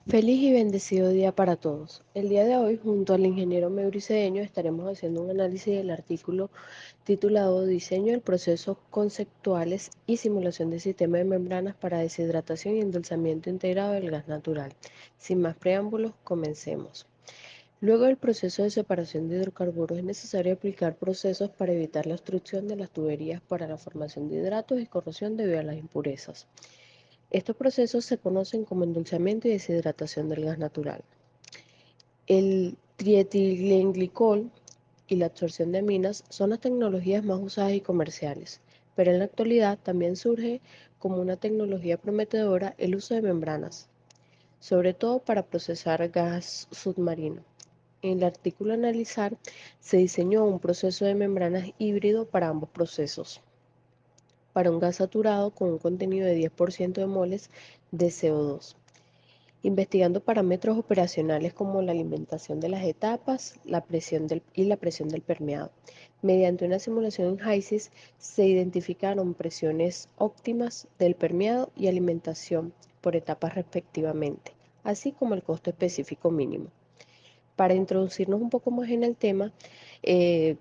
Feliz y bendecido día para todos. El día de hoy, junto al ingeniero Meuricedeño, estaremos haciendo un análisis del artículo titulado Diseño de procesos conceptuales y simulación de sistema de membranas para deshidratación y endulzamiento integrado del gas natural. Sin más preámbulos, comencemos. Luego del proceso de separación de hidrocarburos es necesario aplicar procesos para evitar la obstrucción de las tuberías para la formación de hidratos y corrosión debido a las impurezas. Estos procesos se conocen como endulzamiento y deshidratación del gas natural. El trietilenglicol y la absorción de aminas son las tecnologías más usadas y comerciales, pero en la actualidad también surge como una tecnología prometedora el uso de membranas, sobre todo para procesar gas submarino. En el artículo a analizar se diseñó un proceso de membranas híbrido para ambos procesos, para un gas saturado con un contenido de 10% de moles de CO2, investigando parámetros operacionales como la alimentación de las etapas y la presión del permeado. Mediante una simulación en HYSYS se identificaron presiones óptimas del permeado y alimentación por etapas respectivamente, así como el costo específico mínimo. Para introducirnos un poco más en el tema,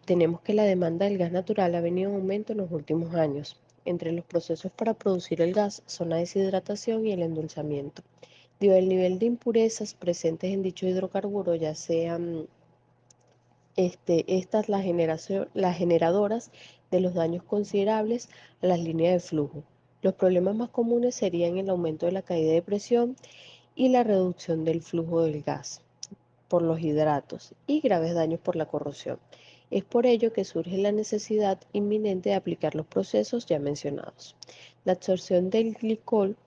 tenemos que la demanda del gas natural ha venido en aumento en los últimos años. Entre los procesos para producir el gas son la deshidratación y el endulzamiento. Debido al nivel de impurezas presentes en dicho hidrocarburo, ya sean estas las generadoras de los daños considerables a las líneas de flujo. Los problemas más comunes serían el aumento de la caída de presión y la reducción del flujo del gas por los hidratos y graves daños por la corrosión. Es por ello que surge la necesidad inminente de aplicar los procesos ya mencionados. La absorción del glicol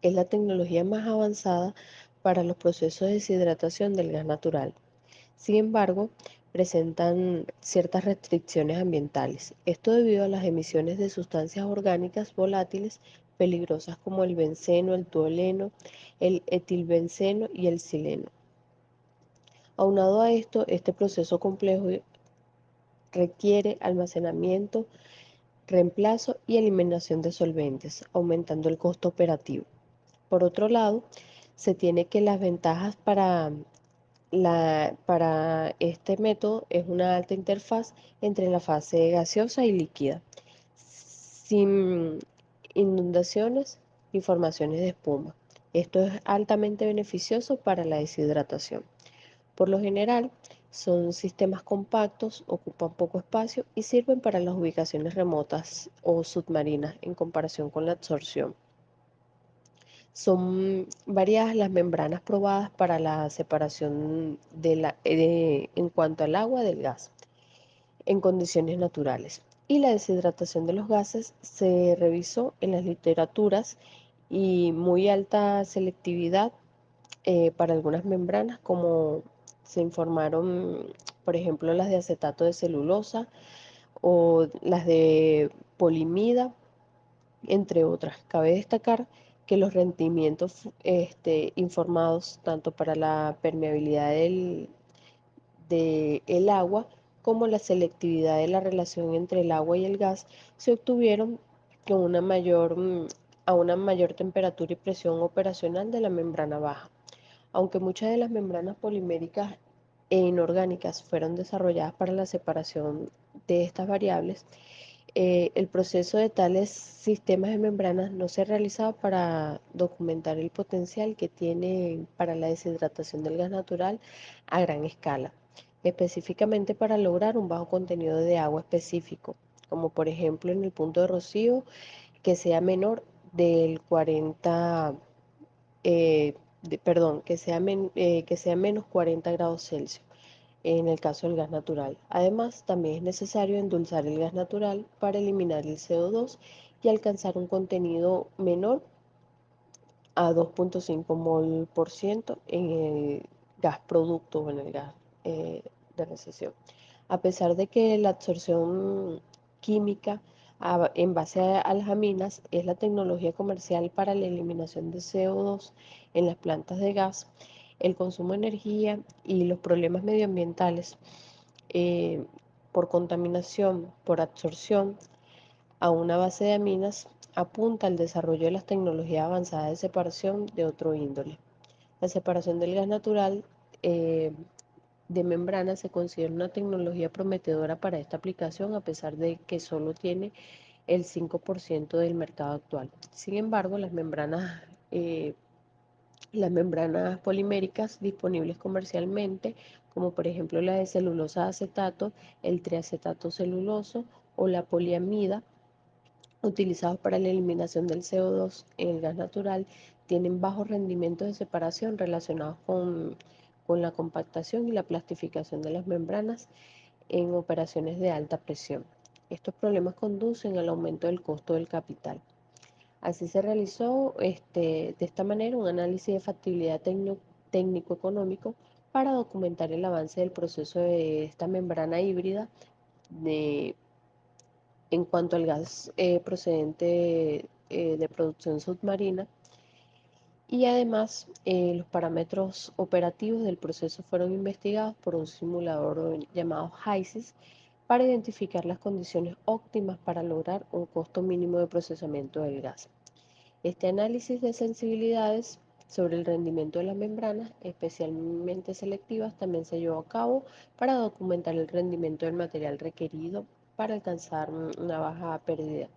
es la tecnología más avanzada para los procesos de deshidratación del gas natural. Sin embargo, presentan ciertas restricciones ambientales. Esto debido a las emisiones de sustancias orgánicas volátiles peligrosas como el benceno, el tolueno, el etilbenceno y el sileno. Aunado a esto, este proceso complejo requiere almacenamiento, reemplazo y eliminación de solventes, aumentando el costo operativo. Por otro lado, se tiene que las ventajas para este método es una alta interfaz entre la fase gaseosa y líquida, sin inundaciones y formaciones de espuma. Esto es altamente beneficioso para la deshidratación. Por lo general, son sistemas compactos, ocupan poco espacio y sirven para las ubicaciones remotas o submarinas en comparación con la absorción. Son variadas las membranas probadas para la separación en cuanto al agua del gas en condiciones naturales. Y la deshidratación de los gases se revisó en las literaturas y muy alta selectividad para algunas membranas, como se informaron, por ejemplo, las de acetato de celulosa o las de polimida, entre otras. Cabe destacar que los rendimientos informados tanto para la permeabilidad del agua como la selectividad de la relación entre el agua y el gas se obtuvieron con a una mayor temperatura y presión operacional de la membrana baja. Aunque muchas de las membranas poliméricas e inorgánicas fueron desarrolladas para la separación de estas variables, el proceso de tales sistemas de membranas no se realizaba para documentar el potencial que tiene para la deshidratación del gas natural a gran escala, específicamente para lograr un bajo contenido de agua específico, como por ejemplo en el punto de rocío que sea menor del 40, que sea menos 40 grados Celsius en el caso del gas natural. Además, también es necesario endulzar el gas natural para eliminar el CO2 y alcanzar un contenido menor a 2,5 mol por ciento en el gas producto o en el gas eh, de recesión. A pesar de que la absorción química en base a las aminas es la tecnología comercial para la eliminación de CO2 en las plantas de gas, el consumo de energía y los problemas medioambientales eh, por contaminación, por absorción a una base de aminas apunta al desarrollo de las tecnologías avanzadas de separación de otro índole. La separación del gas natural de membrana se considera una tecnología prometedora para esta aplicación a pesar de que solo tiene el 5% del mercado actual. Sin embargo, las membranas poliméricas disponibles comercialmente, como por ejemplo la de celulosa acetato, el triacetato celuloso o la poliamida, utilizados para la eliminación del CO2 en el gas natural, tienen bajos rendimientos de separación relacionados con la compactación y la plastificación de las membranas en operaciones de alta presión. Estos problemas conducen al aumento del costo del capital. Así se realizó de esta manera un análisis de factibilidad técnico-económico para documentar el avance del proceso de esta membrana híbrida de, en cuanto al gas procedente de producción submarina. Y además, los parámetros operativos del proceso fueron investigados por un simulador llamado HYSYS para identificar las condiciones óptimas para lograr un costo mínimo de procesamiento del gas. Este análisis de sensibilidades sobre el rendimiento de las membranas, especialmente selectivas, también se llevó a cabo para documentar el rendimiento del material requerido para alcanzar una baja pérdida.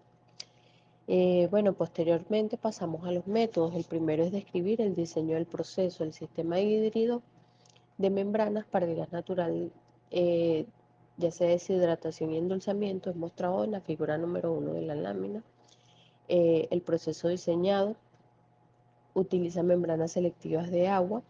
Posteriormente pasamos a los métodos. El primero es describir el diseño del proceso, el sistema híbrido de membranas para el gas natural, ya sea deshidratación y endulzamiento, es mostrado en la figura número 1 de la lámina. El proceso diseñado utiliza membranas selectivas de agua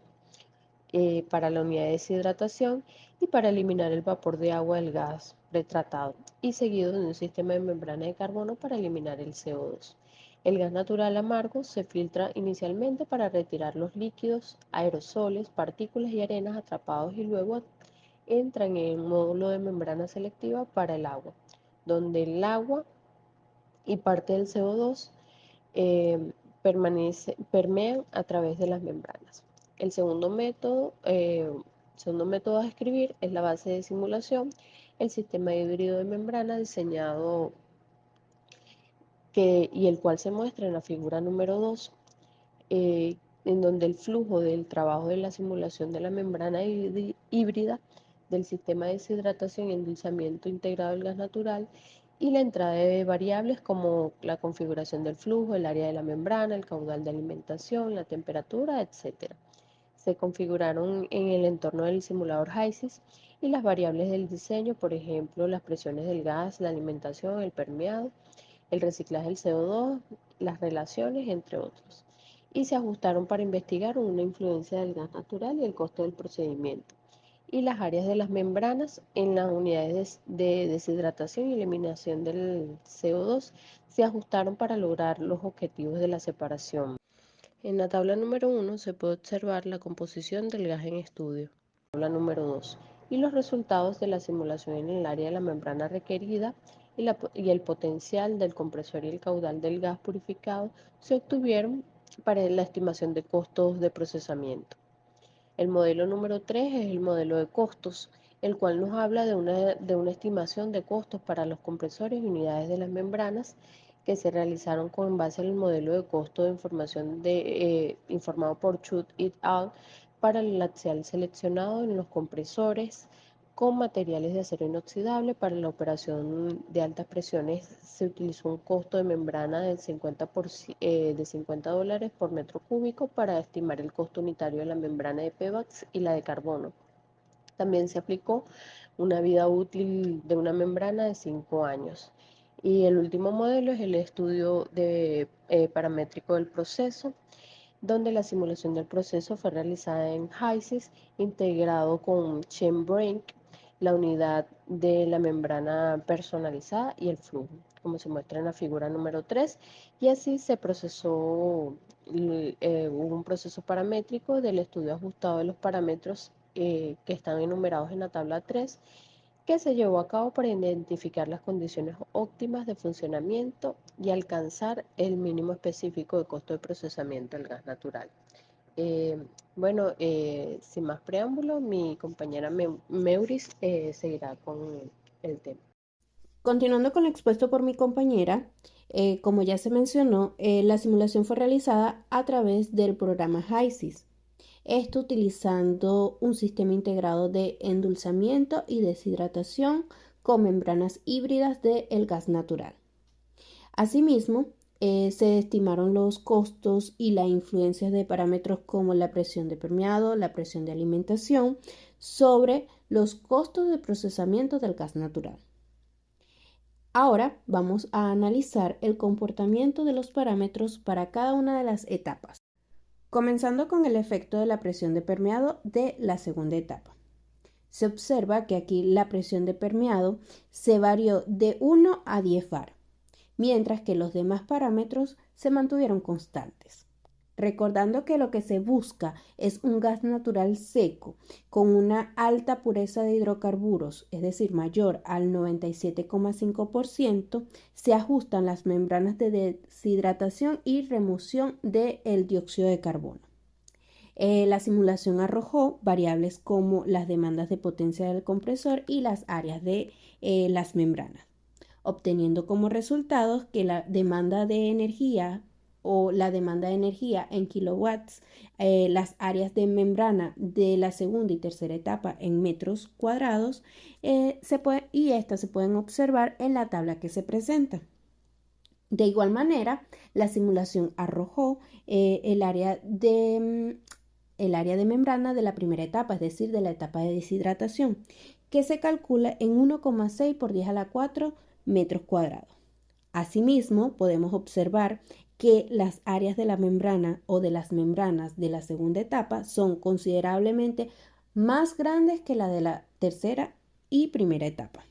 para la unidad de deshidratación y para eliminar el vapor de agua del gas pretratado, y seguido de un sistema de membrana de carbono para eliminar el CO2. El gas natural amargo se filtra inicialmente para retirar los líquidos, aerosoles, partículas y arenas atrapados y luego entran en un módulo de membrana selectiva para el agua, donde el agua y parte del CO2 eh, permean a través de las membranas. El segundo método a escribir es la base de simulación, el sistema híbrido de membrana diseñado y el cual se muestra en la figura número 2, en donde el flujo del trabajo de la simulación de la membrana híbrida del sistema de deshidratación y endulzamiento integrado del gas natural y la entrada de variables como la configuración del flujo, el área de la membrana, el caudal de alimentación, la temperatura, etc. Se configuraron en el entorno del simulador HYSYS y las variables del diseño, por ejemplo, las presiones del gas, la alimentación, el permeado, el reciclaje del CO2, las relaciones, entre otros, y se ajustaron para investigar una influencia del gas natural y el costo del procedimiento. Y las áreas de las membranas en las unidades de deshidratación y eliminación del CO2 se ajustaron para lograr los objetivos de la separación. En la tabla número 1 se puede observar la composición del gas en estudio. Tabla número 2 y los resultados de la simulación en el área de la membrana requerida y el potencial del compresor y el caudal del gas purificado se obtuvieron para la estimación de costos de procesamiento. El modelo número 3 es el modelo de costos, el cual nos habla de una estimación de costos para los compresores y unidades de las membranas que se realizaron con base en el modelo de costo de información informado por Chut et al. Para el axial seleccionado en los compresores con materiales de acero inoxidable. Para la operación de altas presiones se utilizó un costo de membrana de $50 por metro cúbico para estimar el costo unitario de la membrana de PEVAX y la de carbono. También se aplicó una vida útil de una membrana de 5 años. Y el último modelo es el estudio paramétrico del proceso, donde la simulación del proceso fue realizada en HYSYS, integrado con ChainBrain, la unidad de la membrana personalizada y el flujo, como se muestra en la figura número 3, y así se procesó, hubo un proceso paramétrico del estudio ajustado de los parámetros que están enumerados en la tabla 3, que se llevó a cabo para identificar las condiciones óptimas de funcionamiento y alcanzar el mínimo específico de costo de procesamiento del gas natural. Eh, Sin más preámbulo, mi compañera Meuris seguirá con el tema. Continuando con lo expuesto por mi compañera, como ya se mencionó, la simulación fue realizada a través del programa HYSYS. Esto utilizando un sistema integrado de endulzamiento y deshidratación con membranas híbridas del gas natural. Asimismo, se estimaron los costos y la influencia de parámetros como la presión de permeado, la presión de alimentación, sobre los costos de procesamiento del gas natural. Ahora vamos a analizar el comportamiento de los parámetros para cada una de las etapas, comenzando con el efecto de la presión de permeado de la segunda etapa. Se observa que aquí la presión de permeado se varió de 1 a 10 bar, mientras que los demás parámetros se mantuvieron constantes. Recordando que lo que se busca es un gas natural seco con una alta pureza de hidrocarburos, es decir, mayor al 97,5%, se ajustan las membranas de deshidratación y remoción del dióxido de carbono. La simulación arrojó variables como las demandas de potencia del compresor y las áreas de las membranas, obteniendo como resultados que la demanda de energía en kilowatts, las áreas de membrana de la segunda y tercera etapa en metros cuadrados, y estas se pueden observar en la tabla que se presenta. De igual manera, la simulación arrojó el área de membrana de la primera etapa, es decir, de la etapa de deshidratación, que se calcula en 1,6 por 10 a la 4 metros cuadrados. Asimismo, podemos observar que las áreas de la membrana o de las membranas de la segunda etapa son considerablemente más grandes que la de la tercera y primera etapa.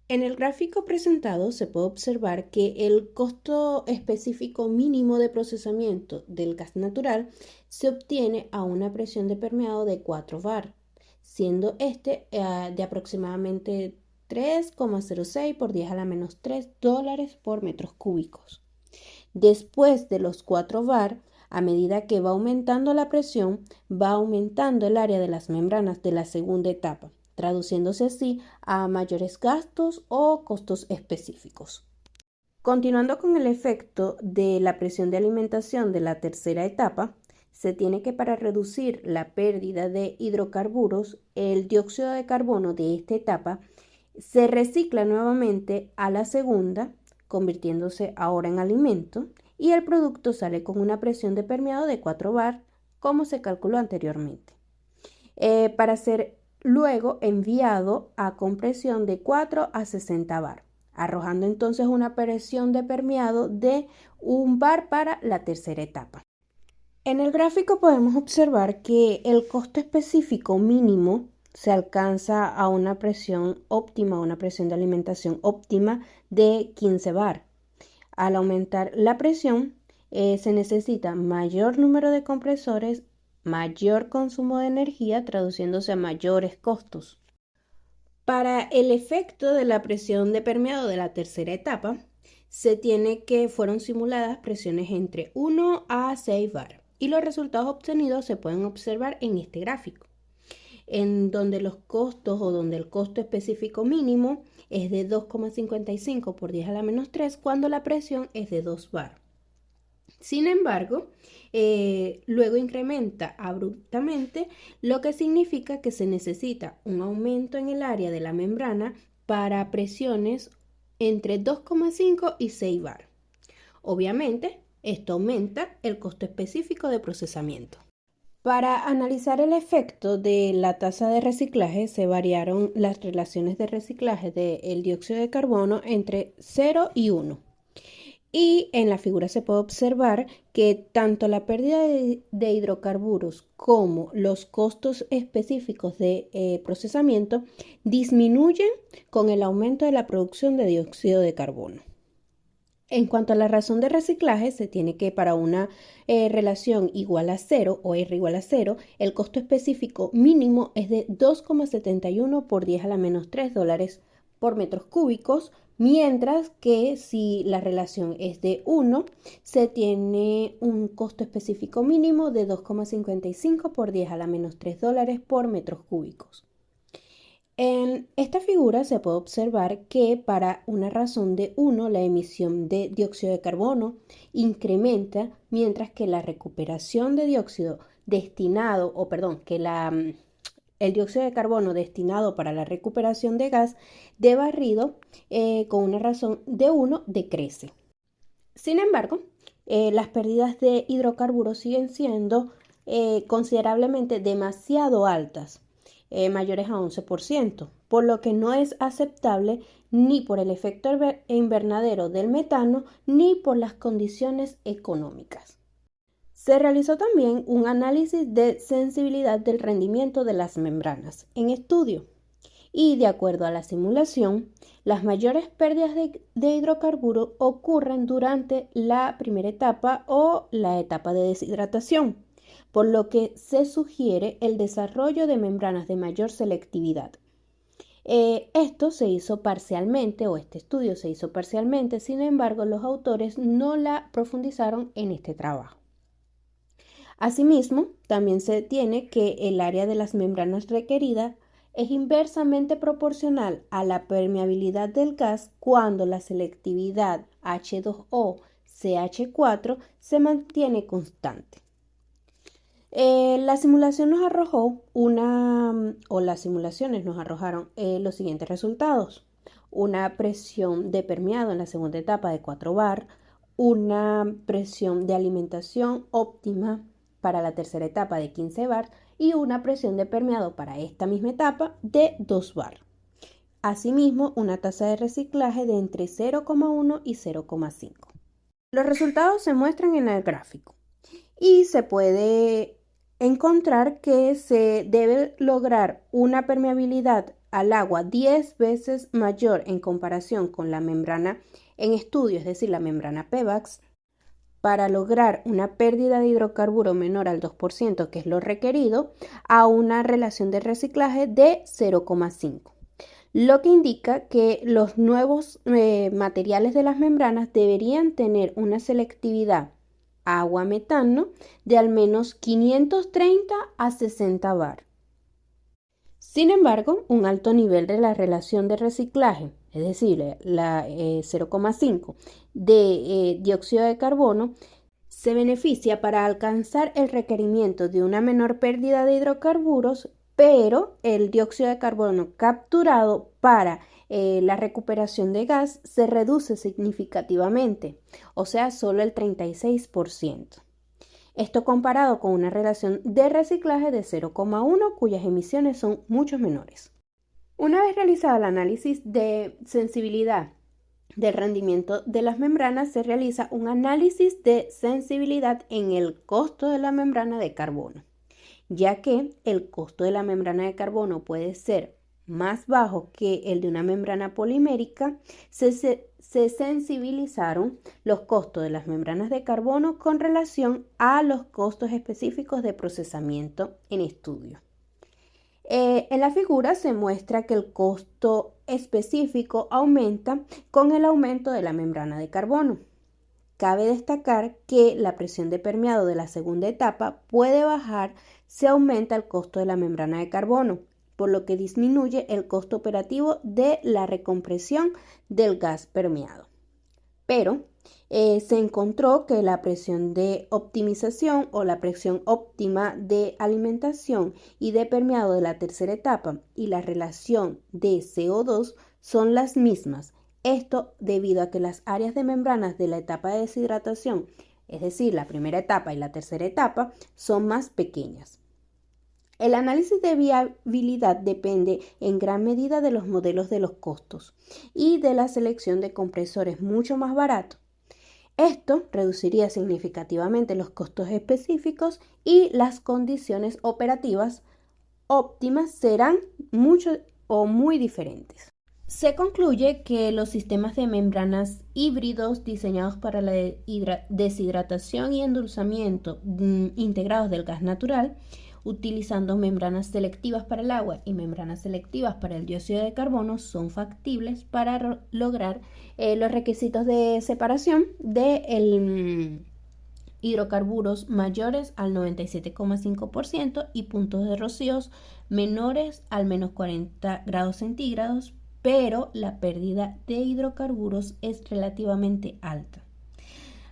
En el gráfico presentado se puede observar que el costo específico mínimo de procesamiento del gas natural se obtiene a una presión de permeado de 4 bar, siendo de aproximadamente 3,06 por 10 a la menos 3 dólares por metros cúbicos. Después de los 4 bar, a medida que va aumentando la presión, va aumentando el área de las membranas de la segunda etapa, traduciéndose así a mayores gastos o costos específicos. Continuando con el efecto de la presión de alimentación de la tercera etapa, se tiene que para reducir la pérdida de hidrocarburos, el dióxido de carbono de esta etapa se recicla nuevamente a la segunda, convirtiéndose ahora en alimento, y el producto sale con una presión de permeado de 4 bar, como se calculó anteriormente, para ser luego enviado a compresión de 4 a 60 bar, arrojando entonces una presión de permeado de 1 bar para la tercera etapa. En el gráfico podemos observar que el costo específico mínimo se alcanza a una presión óptima, una presión de alimentación óptima de 15 bar. Al aumentar la presión, se necesita mayor número de compresores, mayor consumo de energía, traduciéndose a mayores costos. Para el efecto de la presión de permeado de la tercera etapa, se tiene que fueron simuladas presiones entre 1 a 6 bar y los resultados obtenidos se pueden observar en este gráfico, en donde los costos o donde el costo específico mínimo es de 2,55 por 10 a la menos 3 cuando la presión es de 2 bar. Sin embargo, luego incrementa abruptamente, lo que significa que se necesita un aumento en el área de la membrana para presiones entre 2,5 y 6 bar. Obviamente, esto aumenta el costo específico de procesamiento. Para analizar el efecto de la tasa de reciclaje, se variaron las relaciones de reciclaje del dióxido de carbono entre 0 y 1. Y en la figura se puede observar que tanto la pérdida de hidrocarburos como los costos específicos de procesamiento disminuyen con el aumento de la producción de dióxido de carbono. En cuanto a la razón de reciclaje, se tiene que para una relación igual a 0 o R igual a 0, el costo específico mínimo es de 2,71 por 10 a la menos 3 dólares por metros cúbicos, mientras que si la relación es de 1, se tiene un costo específico mínimo de 2,55 por 10 a la menos 3 dólares por metros cúbicos. En esta figura se puede observar que para una razón de 1 la emisión de dióxido de carbono incrementa, mientras que la recuperación de dióxido destinado, o perdón, que el dióxido de carbono destinado para la recuperación de gas de barrido con una razón de 1 decrece. Sin embargo, las pérdidas de hidrocarburos siguen siendo considerablemente demasiado altas, mayores a 11%, por lo que no es aceptable ni por el efecto invernadero del metano ni por las condiciones económicas. Se realizó también un análisis de sensibilidad del rendimiento de las membranas en estudio y, de acuerdo a la simulación, las mayores pérdidas de hidrocarburos ocurren durante la primera etapa o la etapa de deshidratación, por lo que se sugiere el desarrollo de membranas de mayor selectividad. Esto se hizo parcialmente, o este estudio se hizo parcialmente, sin embargo, los autores no la profundizaron en este trabajo. Asimismo, también se tiene que el área de las membranas requerida es inversamente proporcional a la permeabilidad del gas cuando la selectividad H2O CH4 se mantiene constante. La simulación nos arrojó las simulaciones nos arrojaron los siguientes resultados: una presión de permeado en la segunda etapa de 4 bar, una presión de alimentación óptima para la tercera etapa de 15 bar y una presión de permeado para esta misma etapa de 2 bar. Asimismo, una tasa de reciclaje de entre 0,1 y 0,5. Los resultados se muestran en el gráfico y se puede encontrar que se debe lograr una permeabilidad al agua 10 veces mayor en comparación con la membrana en estudio, es decir, la membrana PEVAX, para lograr una pérdida de hidrocarburo menor al 2%, que es lo requerido, a una relación de reciclaje de 0,5, lo que indica que los nuevos materiales de las membranas deberían tener una selectividad agua-metano de al menos 530 a 60 bar. Sin embargo, un alto nivel de la relación de reciclaje, es decir, la 0,5 de dióxido de carbono, se beneficia para alcanzar el requerimiento de una menor pérdida de hidrocarburos, pero el dióxido de carbono capturado para la recuperación de gas se reduce significativamente, o sea, solo el 36%. Esto comparado con una relación de reciclaje de 0,1, cuyas emisiones son mucho menores. Una vez realizado el análisis de sensibilidad del rendimiento de las membranas, se realiza un análisis de sensibilidad en el costo de la membrana de carbono, ya que el costo de la membrana de carbono puede ser más bajo que el de una membrana polimérica. Se sensibilizaron los costos de las membranas de carbono con relación a los costos específicos de procesamiento en estudio. En la figura se muestra que el costo específico aumenta con el aumento de la membrana de carbono. Cabe destacar que la presión de permeado de la segunda etapa puede bajar si aumenta el costo de la membrana de carbono, por lo que disminuye el costo operativo de la recompresión del gas permeado. Pero se encontró que la presión de optimización o la presión óptima de alimentación y de permeado de la tercera etapa y la relación de CO2 son las mismas. Esto debido a que las áreas de membranas de la etapa de deshidratación, es decir, la primera etapa y la tercera etapa, son más pequeñas. El análisis de viabilidad depende en gran medida de los modelos de los costos y de la selección de compresores mucho más baratos. Esto reduciría significativamente los costos específicos y las condiciones operativas óptimas serán mucho o muy diferentes. Se concluye que los sistemas de membranas híbridos diseñados para la deshidratación y endulzamiento integrados del gas natural, utilizando membranas selectivas para el agua y membranas selectivas para el dióxido de carbono, son factibles para lograr los requisitos de separación del hidrocarburos mayores al 97,5% y puntos de rocíos menores al menos 40 grados centígrados, pero la pérdida de hidrocarburos es relativamente alta.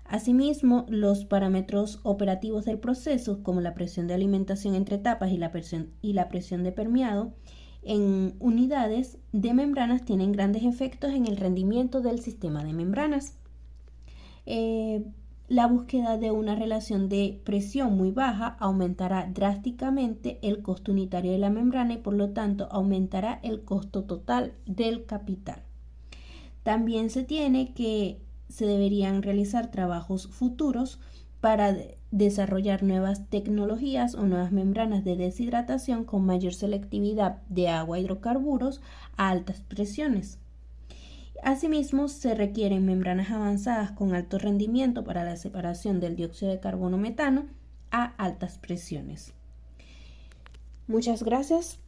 Asimismo, los parámetros operativos del proceso, como la presión de alimentación entre etapas y la presión de permeado en unidades de membranas, tienen grandes efectos en el rendimiento del sistema de membranas. La búsqueda de una relación de presión muy baja aumentará drásticamente el costo unitario de la membrana y por lo tanto aumentará el costo total del capital. También se deberían realizar trabajos futuros para desarrollar nuevas tecnologías o nuevas membranas de deshidratación con mayor selectividad de agua e hidrocarburos a altas presiones. Asimismo, se requieren membranas avanzadas con alto rendimiento para la separación del dióxido de carbono metano a altas presiones. Muchas gracias